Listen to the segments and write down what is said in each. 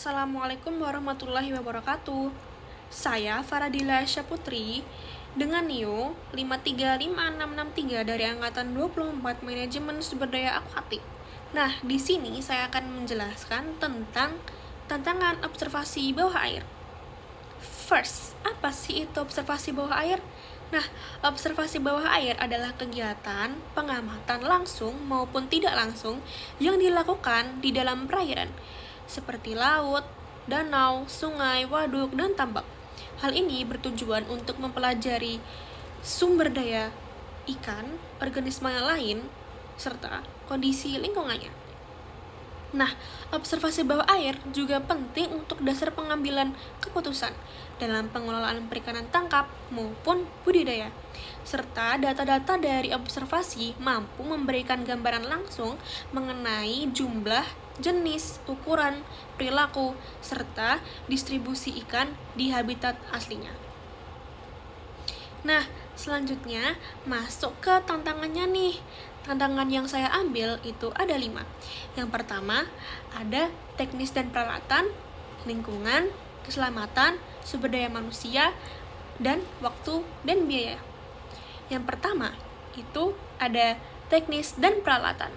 Assalamualaikum warahmatullahi wabarakatuh. Saya Faradila Syaputri dengan NIO 5355663 dari angkatan 24 Manajemen Sumber Daya Akuatik. Nah, di sini saya akan menjelaskan tentang tantangan observasi bawah air. First, apa sih itu observasi bawah air? Nah, observasi bawah air adalah kegiatan pengamatan langsung maupun tidak langsung yang dilakukan di dalam perairan, seperti laut, danau, sungai, waduk, dan tambak. Hal ini bertujuan untuk mempelajari sumber daya ikan, organisme lain, serta kondisi lingkungannya. Nah, observasi bawah air juga penting untuk dasar pengambilan keputusan dalam pengelolaan perikanan tangkap maupun budidaya. Serta data-data dari observasi mampu memberikan gambaran langsung mengenai jumlah, jenis, ukuran, perilaku, serta distribusi ikan di habitat aslinya. Nah, selanjutnya masuk ke tantangannya nih. Tantangan yang saya ambil itu ada 5. Yang pertama, ada teknis dan peralatan, lingkungan, keselamatan, sumber daya manusia, dan waktu dan biaya. Yang pertama, itu ada teknis dan peralatan.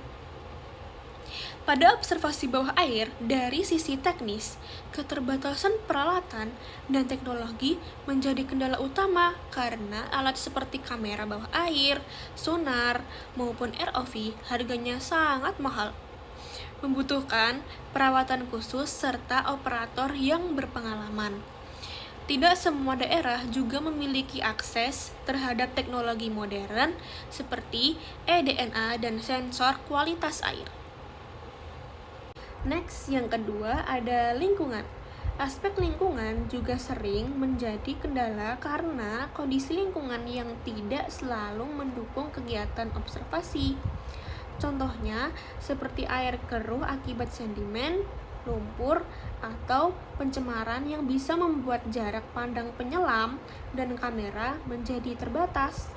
Pada observasi bawah air, dari sisi teknis, keterbatasan peralatan dan teknologi menjadi kendala utama karena alat seperti kamera bawah air, sonar, maupun ROV harganya sangat mahal. Membutuhkan perawatan khusus serta operator yang berpengalaman. Tidak semua daerah juga memiliki akses terhadap teknologi modern seperti eDNA dan sensor kualitas air. Next, yang kedua ada lingkungan. Aspek lingkungan juga sering menjadi kendala karena kondisi lingkungan yang tidak selalu mendukung kegiatan observasi. Contohnya, seperti air keruh akibat sedimen, lumpur, atau pencemaran yang bisa membuat jarak pandang penyelam dan kamera menjadi terbatas.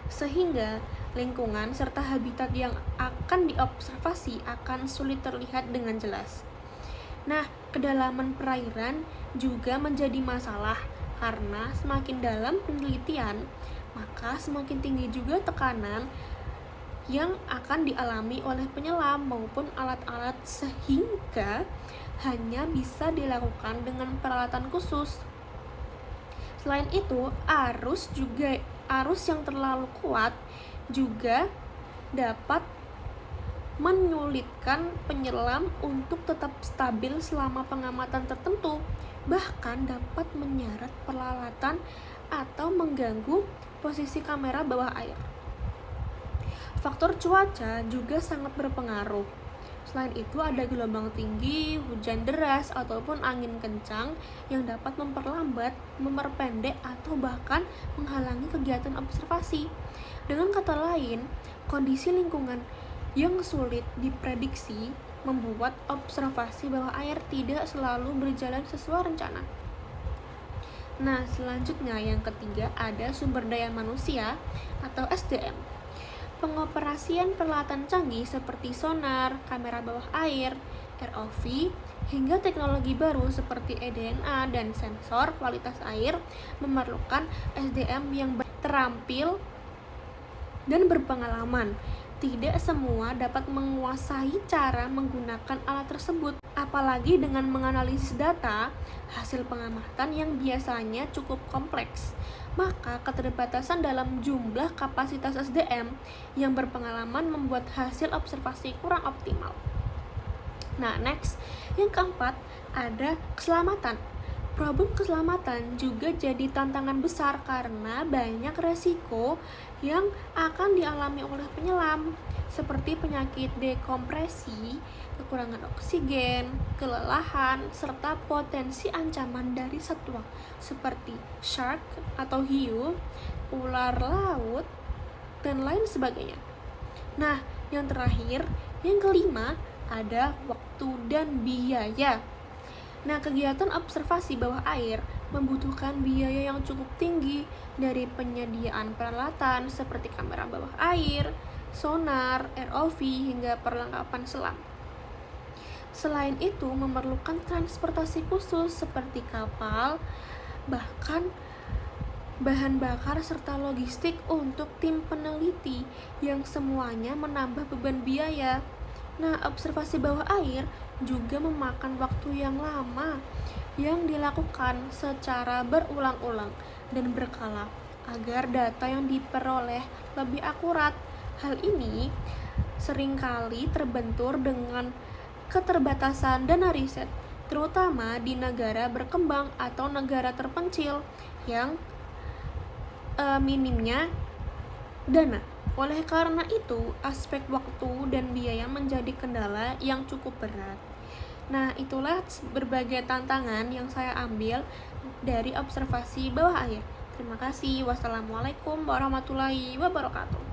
Sehingga lingkungan serta habitat yang akan diobservasi akan sulit terlihat dengan jelas. Nah, kedalaman perairan juga menjadi masalah karena semakin dalam penelitian, maka semakin tinggi juga tekanan yang akan dialami oleh penyelam maupun alat-alat sehingga hanya bisa dilakukan dengan peralatan khusus. Selain itu, arus yang terlalu kuat juga dapat menyulitkan penyelam untuk tetap stabil selama pengamatan tertentu, bahkan dapat menyeret peralatan atau mengganggu posisi kamera bawah air. Faktor cuaca juga sangat berpengaruh. Selain itu ada gelombang tinggi, hujan deras, ataupun angin kencang yang dapat memperlambat, memperpendek, atau bahkan menghalangi kegiatan observasi. Dengan kata lain, kondisi lingkungan yang sulit diprediksi membuat observasi bawah air tidak selalu berjalan sesuai rencana. Nah, selanjutnya yang ketiga ada sumber daya manusia atau SDM. Pengoperasian peralatan canggih seperti sonar, kamera bawah air, ROV, hingga teknologi baru seperti eDNA dan sensor kualitas air memerlukan SDM yang terampil dan berpengalaman. Tidak semua dapat menguasai cara menggunakan alat tersebut, apalagi dengan menganalisis data hasil pengamatan yang biasanya cukup kompleks. Maka keterbatasan dalam jumlah kapasitas SDM yang berpengalaman membuat hasil observasi kurang optimal. Nah, next, yang keempat ada keselamatan. Problem keselamatan juga jadi tantangan besar karena banyak resiko yang akan dialami oleh penyelam, seperti penyakit dekompresi, kekurangan oksigen, kelelahan, serta potensi ancaman dari satwa seperti shark atau hiu, ular laut, dan lain sebagainya. Nah, yang terakhir, yang kelima, ada waktu dan biaya. Nah, kegiatan observasi bawah air membutuhkan biaya yang cukup tinggi dari penyediaan peralatan seperti kamera bawah air, sonar, ROV, hingga perlengkapan selam. Selain itu, memerlukan transportasi khusus seperti kapal, bahkan bahan bakar serta logistik untuk tim peneliti yang semuanya menambah beban biaya. Nah, observasi bawah air juga memakan waktu yang lama yang dilakukan secara berulang-ulang dan berkala agar data yang diperoleh lebih akurat. Hal ini seringkali terbentur dengan keterbatasan dana riset, terutama di negara berkembang atau negara terpencil yang minimnya dana. Oleh karena itu, aspek waktu dan biaya menjadi kendala yang cukup berat. Nah, itulah berbagai tantangan yang saya ambil dari observasi bawah air. Terima kasih. Wassalamualaikum warahmatullahi wabarakatuh.